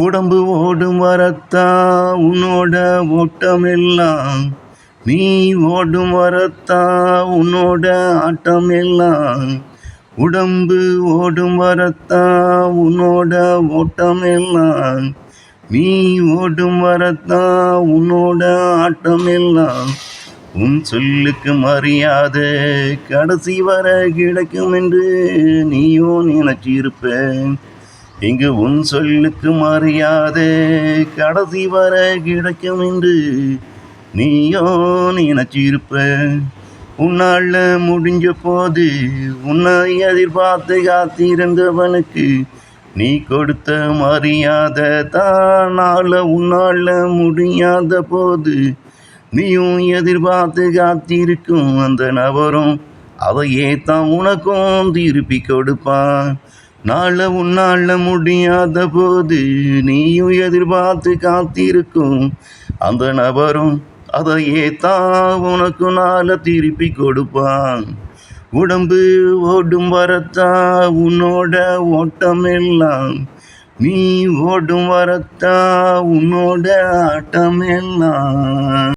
உடம்பு ஓடும் வரத்தா உன்னோட ஓட்டமெல்லாம், நீ ஓடும் வரத்தா உன்னோட ஆட்டமெல்லாம். உடம்பு ஓடும் வரத்தா உன்னோட ஓட்டமெல்லாம், நீ ஓடும் வரத்தா உன்னோட ஆட்டமெல்லாம். உன் சொல்லுக்கு மரியாதை கடைசி வர கிடைக்கும் என்று நீயோ நினைச்சிருப்ப. இங்கு உன் சொல்லுக்கு மரியாதை கடைசி வர கிடைக்கும் என்று நீயோ நினைச்சிருப்ப. உன்னால முடிஞ்ச போது உன்னை எதிர்பார்த்து காத்திருந்தவனுக்கு நீ கொடுத்த மரியாதை தானால உன்னால முடியாத போது நீயும் எதிர்பார்த்து காத்திருக்கும் அந்த நபரும் அதையே தான் உனக்கும் திருப்பி கொடுப்பான். நாள உன்னால முடியாத போது நீயும் எதிர்பார்த்து காத்திருக்கும் அந்த நபரும் அதையே தான் உனக்கு நாள திருப்பி கொடுப்பான். உடம்பு ஓடும் வரத்தா உன்னோட ஓட்டமெல்லாம், நீ ஓடும் வரத்தா உன்னோட ஆட்டமெல்லாம்.